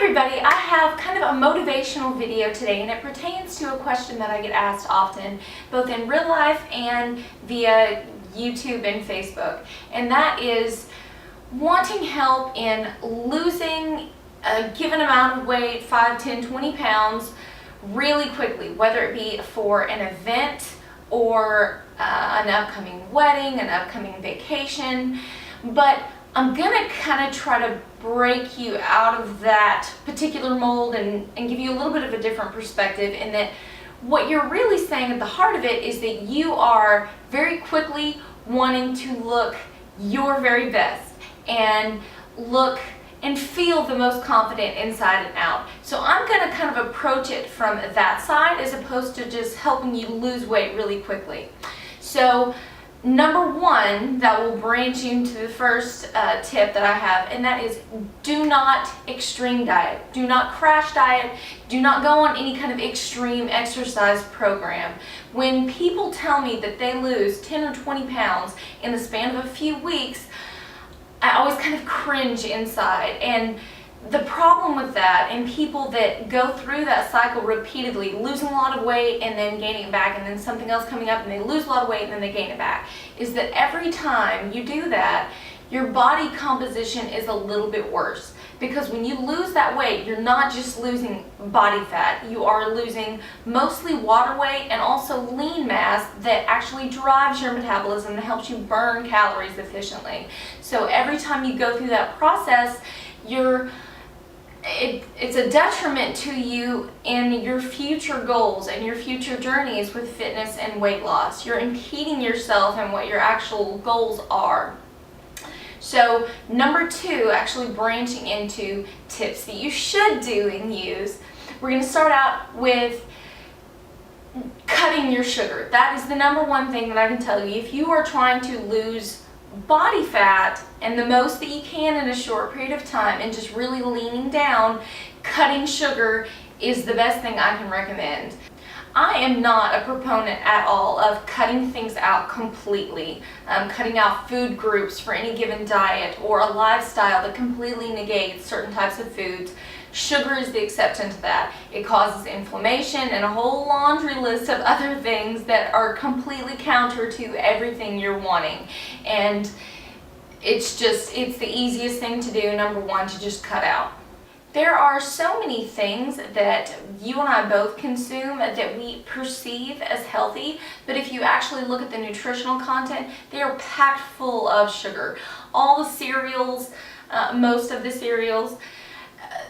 everybody, I have kind of a motivational video today, and it pertains to a question that I get asked often, both in real life and via YouTube and Facebook, and that is wanting help in losing a given amount of weight, 5, 10, 20 pounds, really quickly, whether it be for an event or an upcoming wedding, an upcoming vacation. But I'm gonna kind of try to break you out of that particular mold and give you a little bit of a different perspective, in that what you're really saying at the heart of it is that you are very quickly wanting to look your very best and look and feel the most confident inside and out. So I'm going to kind of approach it from that side as opposed to just helping you lose weight really quickly. So number one, that will branch into the first tip that I have, and that is do not extreme diet. Do not crash diet. Do not go on any kind of extreme exercise program. When people tell me that they lose 10 or 20 pounds in the span of a few weeks, I always kind of cringe inside. And the problem with that, and people that go through that cycle repeatedly, losing a lot of weight and then gaining it back, and then something else coming up and they lose a lot of weight and then they gain it back, is that every time you do that, your body composition is a little bit worse. Because when you lose that weight, you're not just losing body fat, you are losing mostly water weight and also lean mass that actually drives your metabolism and helps you burn calories efficiently. So every time you go through that process, it's a detriment to you in your future goals and your future journeys with fitness and weight loss. You're impeding yourself in what your actual goals are. So number two, actually branching into tips that you should do and use, we're going to start out with cutting your sugar. That is the number one thing that I can tell you. If you are trying to lose body fat and the most that you can in a short period of time and just really leaning down, cutting sugar is the best thing I can recommend. I am not a proponent at all of cutting things out completely, cutting out food groups for any given diet or a lifestyle that completely negates certain types of foods. Sugar is the exception to that. It causes inflammation and a whole laundry list of other things that are completely counter to everything you're wanting. And it's the easiest thing to do, number one, to just cut out. There are so many things that you and I both consume that we perceive as healthy, but if you actually look at the nutritional content, they are packed full of sugar. All the cereals, most of the cereals,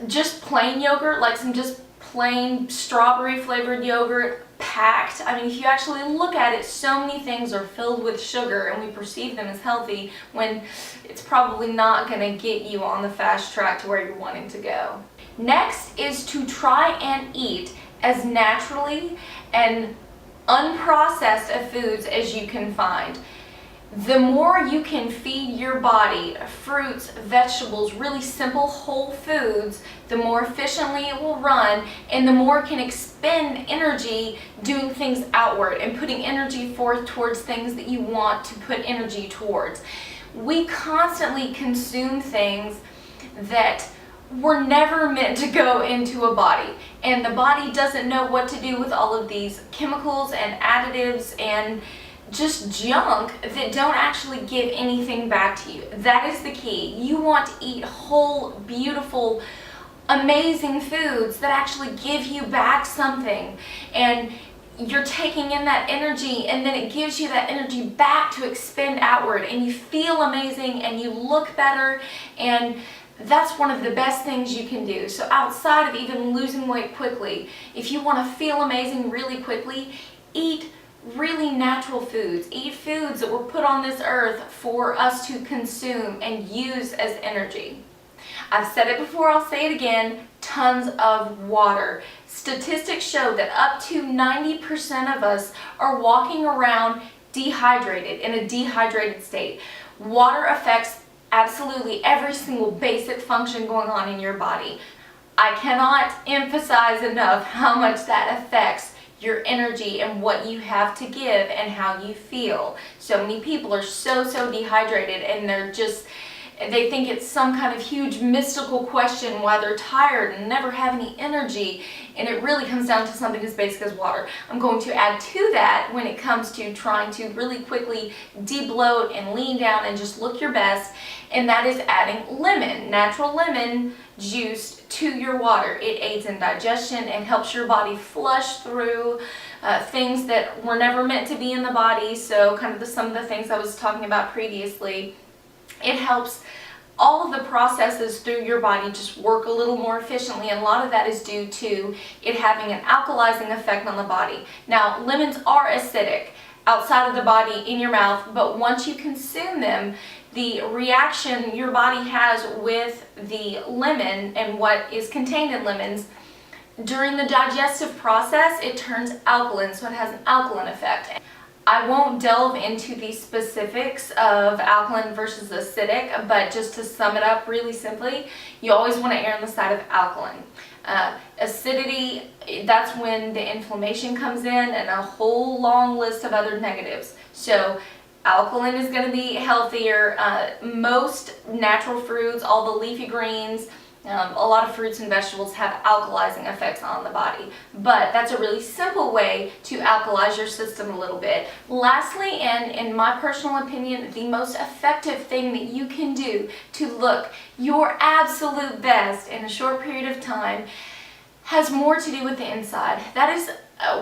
just plain yogurt, like some just plain strawberry flavored yogurt, packed. I mean, if you actually look at it, so many things are filled with sugar and we perceive them as healthy when it's probably not going to get you on the fast track to where you're wanting to go. Next is to try and eat as naturally and unprocessed of foods as you can find. The more you can feed your body fruits, vegetables, really simple whole foods, the more efficiently it will run and the more it can expend energy doing things outward and putting energy forth towards things that you want to put energy towards. We constantly consume things that were never meant to go into a body, and the body doesn't know what to do with all of these chemicals and additives and just junk that don't actually give anything back to you. That is the key. You want to eat whole, beautiful, amazing foods that actually give you back something, and you're taking in that energy and then it gives you that energy back to expend outward, and you feel amazing and you look better, and that's one of the best things you can do. So outside of even losing weight quickly, if you want to feel amazing really quickly, eat really natural foods. Eat foods that were put on this earth for us to consume and use as energy. I've said it before, I'll say it again, tons of water. Statistics show that up to 90% of us are walking around dehydrated, in a dehydrated state. Water affects absolutely every single basic function going on in your body. I cannot emphasize enough how much that affects your energy and what you have to give and how you feel. So many people are so dehydrated, and they're just They think it's some kind of huge mystical question why they're tired and never have any energy, and it really comes down to something as basic as water. I'm going to add to that when it comes to trying to really quickly de-bloat and lean down and just look your best, and that is adding lemon, natural lemon juice to your water. It aids in digestion and helps your body flush through things that were never meant to be in the body. So kind of some of the things I was talking about previously. It helps all of the processes through your body just work a little more efficiently, and a lot of that is due to it having an alkalizing effect on the body. Now, lemons are acidic outside of the body in your mouth, but once you consume them, the reaction your body has with the lemon and what is contained in lemons, during the digestive process, it turns alkaline, so it has an alkaline effect. I won't delve into the specifics of alkaline versus acidic, but just to sum it up really simply, you always want to err on the side of alkaline. Acidity, that's when the inflammation comes in and a whole long list of other negatives. So alkaline is going to be healthier. Most natural fruits, all the leafy greens, a lot of fruits and vegetables have alkalizing effects on the body, but that's a really simple way to alkalize your system a little bit. Lastly, and in my personal opinion, the most effective thing that you can do to look your absolute best in a short period of time has more to do with the inside. That is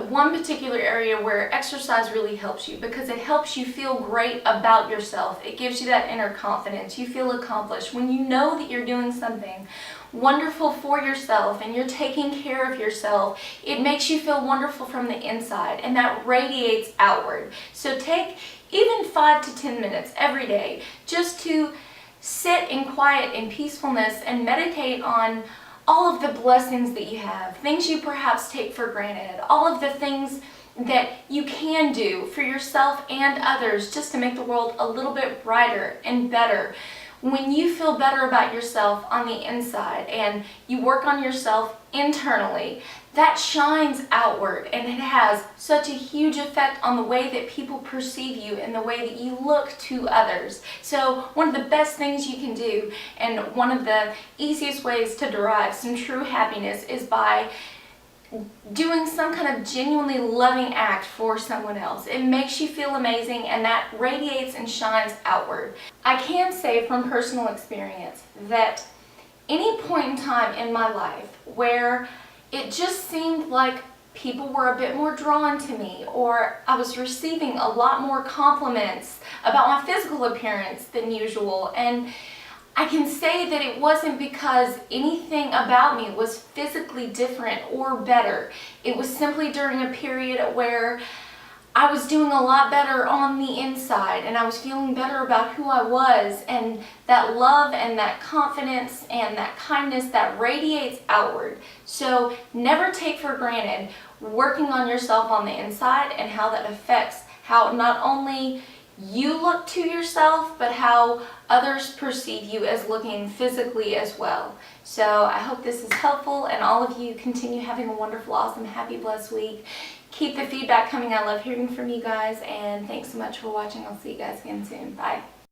one particular area where exercise really helps you, because it helps you feel great about yourself. It gives you that inner confidence. You feel accomplished. When you know that you're doing something wonderful for yourself and you're taking care of yourself, it makes you feel wonderful from the inside, and that radiates outward. So take even 5 to 10 minutes every day just to sit in quiet and peacefulness and meditate on all of the blessings that you have, things you perhaps take for granted, all of the things that you can do for yourself and others just to make the world a little bit brighter and better. When you feel better about yourself on the inside and you work on yourself internally, that shines outward, and it has such a huge effect on the way that people perceive you and the way that you look to others. So one of the best things you can do, and one of the easiest ways to derive some true happiness, is by doing some kind of genuinely loving act for someone else. It makes you feel amazing, and that radiates and shines outward. I can say from personal experience that any point in time in my life where it just seemed like people were a bit more drawn to me, or I was receiving a lot more compliments about my physical appearance than usual, and I can say that it wasn't because anything about me was physically different or better. It was simply during a period where I was doing a lot better on the inside, and I was feeling better about who I was, and that love and that confidence and that kindness that radiates outward. So never take for granted working on yourself on the inside and how that affects how not only you look to yourself, but how others perceive you as looking physically as well. So I hope this is helpful, and all of you continue having a wonderful, awesome, happy, blessed week. Keep the feedback coming. I love hearing from you guys, and thanks so much for watching. I'll see you guys again soon. Bye.